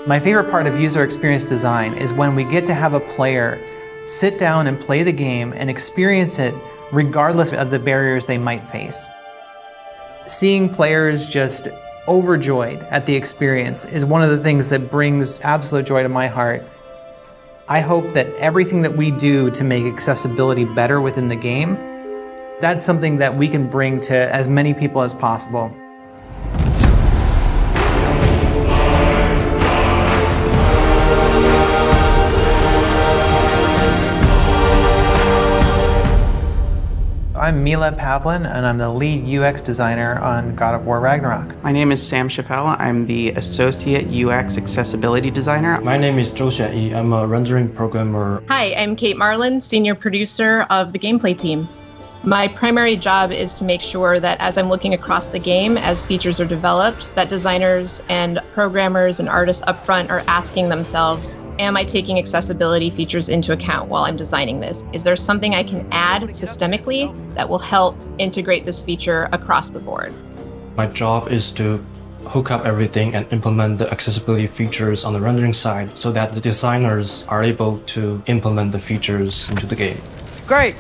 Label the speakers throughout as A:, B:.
A: My favorite part of user experience design is when we get to have a player sit down and play the game and experience it regardless of the barriers they might face. Seeing players just overjoyed at the experience is one of the things that brings absolute joy to my heart. I hope that everything that we do to make accessibility better within the game, that's something that we can bring to as many people as possible. I'm Mila Pavlin, and I'm the lead UX designer on God of War Ragnarok.
B: My name is Sam Chaffel. I'm the Associate UX Accessibility Designer.
C: My name is Zhou Xuanyi. I'm a rendering programmer.
D: Hi, I'm Kate Marlin, Senior Producer of the gameplay team. My primary job is to make sure that as I'm looking across the game, as features are developed, that designers and programmers and artists up front are asking themselves, am I taking accessibility features into account while I'm designing this? Is there something I can add systemically that will help integrate this feature across the board?
C: My job is to hook up everything and implement the accessibility features on the rendering side so that the designers are able to implement the features into the game.
E: Great!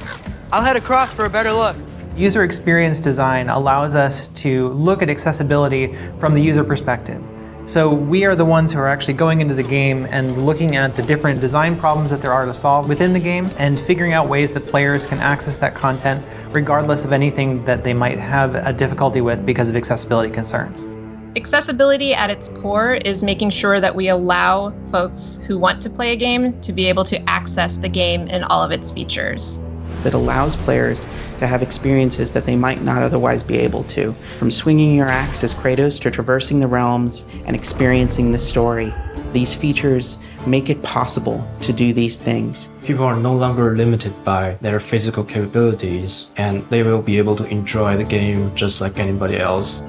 E: I'll head across for a better look.
A: User experience design allows us to look at accessibility from the user perspective. So we are the ones who are actually going into the game and looking at the different design problems that there are to solve within the game and figuring out ways that players can access that content regardless of anything that they might have a difficulty with because of accessibility concerns.
D: Accessibility at its core is making sure that we allow folks who want to play a game to be able to access the game and all of its features.
B: That allows players to have experiences that they might not otherwise be able to. From swinging your axe as Kratos to traversing the realms and experiencing the story. These features make it possible to do these things.
C: People are no longer limited by their physical capabilities, and they will be able to enjoy the game just like anybody else.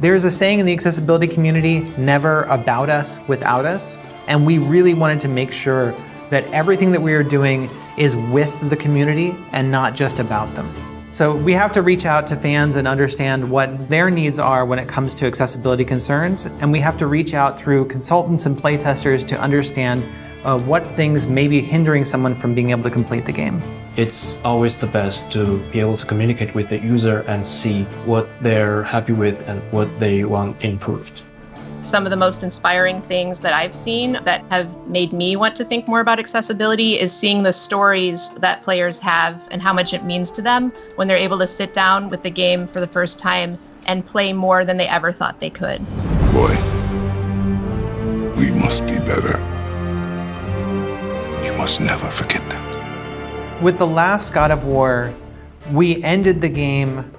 A: There's a saying in the accessibility community, never about us without us, and we really wanted to make sure that everything that we are doing is with the community and not just about them. So we have to reach out to fans and understand what their needs are when it comes to accessibility concerns, and we have to reach out through consultants and playtesters to understand what things may be hindering someone from being able to complete the game.
C: It's always the best to be able to communicate with the user and see what they're happy with and what they want improved.
D: Some of the most inspiring things that I've seen that have made me want to think more about accessibility is seeing the stories that players have and how much it means to them when they're able to sit down with the game for the first time and play more than they ever thought they could.
F: Boy, we must be better. You must never forget that.
A: With the last God of War, we ended the game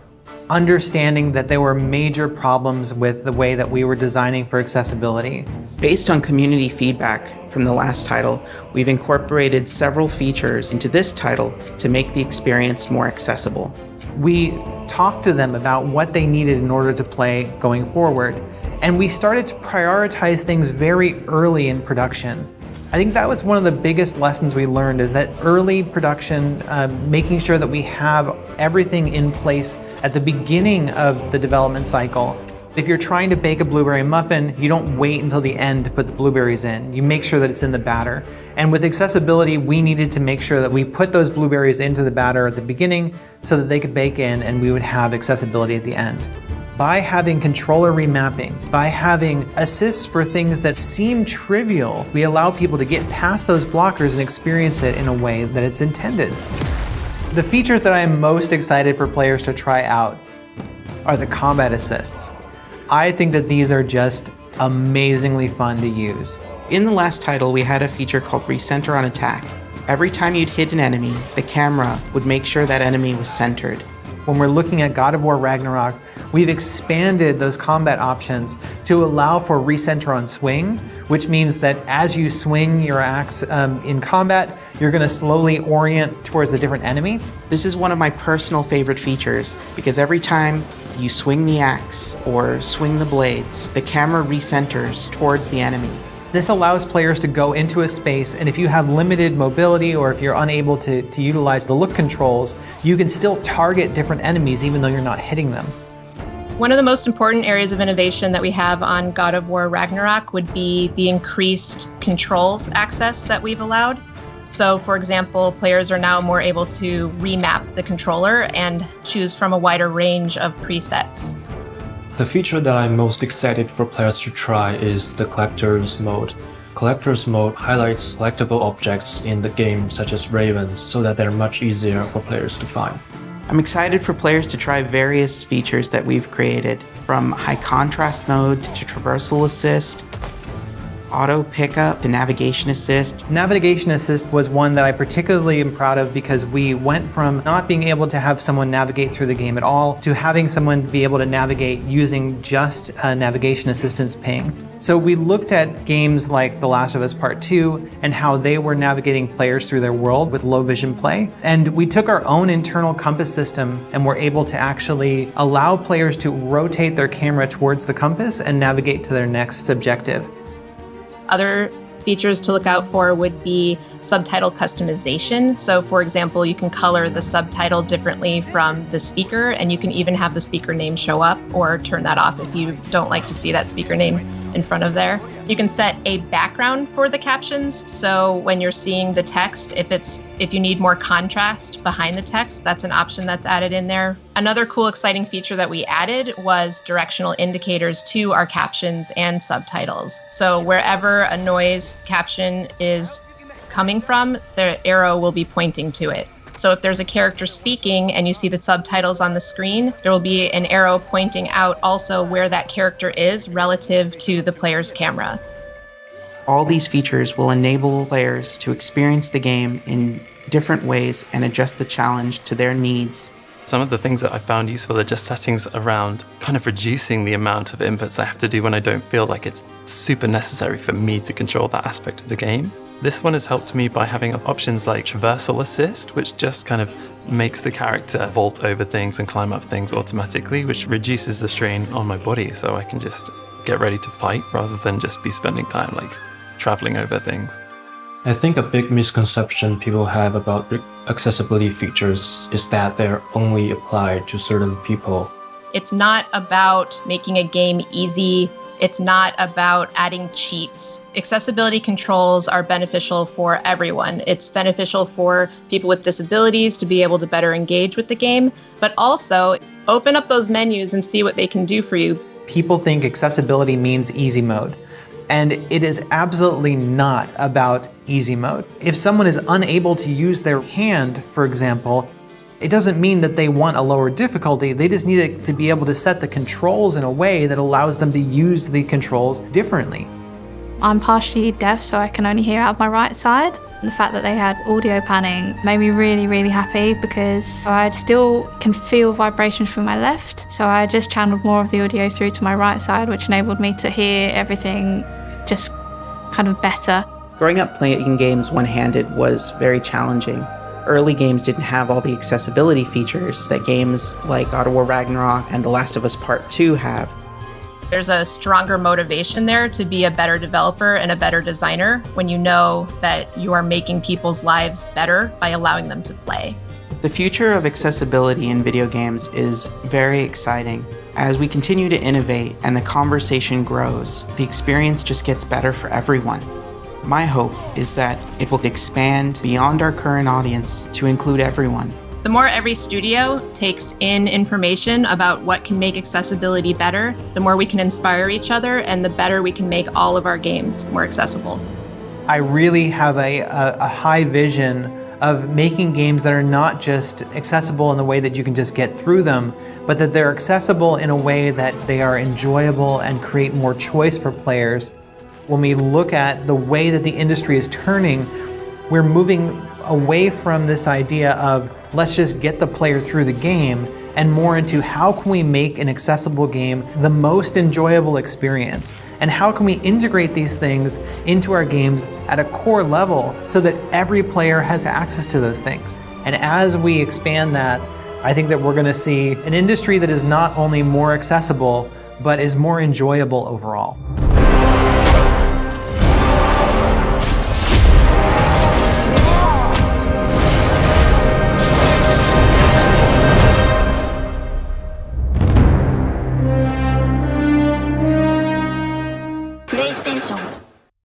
A: understanding that there were major problems with the way that we were designing for accessibility.
B: Based on community feedback from the last title, we've incorporated several features into this title to make the experience more accessible.
A: We talked to them about what they needed in order to play going forward, and we started to prioritize things very early in production. I think that was one of the biggest lessons we learned, is that early production, making sure that we have everything in place at the beginning of the development cycle. If you're trying to bake a blueberry muffin, you don't wait until the end to put the blueberries in. You make sure that it's in the batter. And with accessibility, we needed to make sure that we put those blueberries into the batter at the beginning so that they could bake in and we would have accessibility at the end. By having controller remapping, by having assists for things that seem trivial, we allow people to get past those blockers and experience it in a way that it's intended. The features that I am most excited for players to try out are the combat assists. I think that these are just amazingly fun to use.
B: In the last title, we had a feature called Recenter on Attack. Every time you'd hit an enemy, the camera would make sure that enemy was centered.
A: When we're looking at God of War Ragnarok, we've expanded those combat options to allow for recenter on swing, which means that as you swing your axe in combat, you're going to slowly orient towards a different enemy.
B: This is one of my personal favorite features because every time you swing the axe or swing the blades, the camera recenters towards the enemy.
A: This allows players to go into a space, and if you have limited mobility or if you're unable to utilize the look controls, you can still target different enemies even though you're not hitting them.
D: One of the most important areas of innovation that we have on God of War Ragnarok would be the increased controls access that we've allowed. So, for example, players are now more able to remap the controller and choose from a wider range of presets.
C: The feature that I'm most excited for players to try is the Collector's Mode. Collector's Mode highlights collectible objects in the game, such as ravens, so that they're much easier for players to find.
B: I'm excited for players to try various features that we've created, from high contrast mode to traversal assist, auto pickup to navigation assist.
A: Navigation assist was one that I particularly am proud of because we went from not being able to have someone navigate through the game at all to having someone be able to navigate using just a navigation assistance ping. So we looked at games like The Last of Us Part 2 and how they were navigating players through their world with low vision play. And we took our own internal compass system and were able to actually allow players to rotate their camera towards the compass and navigate to their next objective.
D: Other features to look out for would be subtitle customization. So, for example, you can color the subtitle differently from the speaker, and you can even have the speaker name show up or turn that off if you don't like to see that speaker name in front of there. You can set a background for the captions. So when you're seeing the text, if you need more contrast behind the text, that's an option that's added in there. Another cool, exciting feature that we added was directional indicators to our captions and subtitles. So wherever a noise caption is coming from, the arrow will be pointing to it. So if there's a character speaking and you see the subtitles on the screen, there will be an arrow pointing out also where that character is relative to the player's camera.
B: All these features will enable players to experience the game in different ways and adjust the challenge to their needs.
G: Some of the things that I found useful are just settings around kind of reducing the amount of inputs I have to do when I don't feel like it's super necessary for me to control that aspect of the game. This one has helped me by having options like traversal assist, which just kind of makes the character vault over things and climb up things automatically, which reduces the strain on my body so I can just get ready to fight rather than just be spending time like traveling over things.
C: I think a big misconception people have about accessibility features is that they're only applied to certain people.
D: It's not about making a game easy. It's not about adding cheats. Accessibility controls are beneficial for everyone. It's beneficial for people with disabilities to be able to better engage with the game, but also open up those menus and see what they can do for you.
A: People think accessibility means easy mode, and it is absolutely not about easy mode. If someone is unable to use their hand, for example, it doesn't mean that they want a lower difficulty. They just need to be able to set the controls in a way that allows them to use the controls differently.
H: I'm partially deaf, so I can only hear out of my right side. And the fact that they had audio panning made me really, really happy because I still can feel vibrations from my left. So I just channeled more of the audio through to my right side, which enabled me to hear everything just kind of better.
B: Growing up playing games one-handed was very challenging. Early games didn't have all the accessibility features that games like God of War Ragnarok and The Last of Us Part 2 have.
D: There's a stronger motivation there to be a better developer and a better designer when you know that you are making people's lives better by allowing them to play.
B: The future of accessibility in video games is very exciting. As we continue to innovate and the conversation grows, the experience just gets better for everyone. My hope is that it will expand beyond our current audience to include everyone.
D: The more every studio takes in information about what can make accessibility better, the more we can inspire each other and the better we can make all of our games more accessible.
A: I really have a high vision of making games that are not just accessible in the way that you can just get through them, but that they're accessible in a way that they are enjoyable and create more choice for players. When we look at the way that the industry is turning, we're moving away from this idea of let's just get the player through the game and more into how can we make an accessible game the most enjoyable experience, and how can we integrate these things into our games at a core level so that every player has access to those things. And as we expand that, I think that we're going to see an industry that is not only more accessible, but is more enjoyable overall.
I: プレイステーション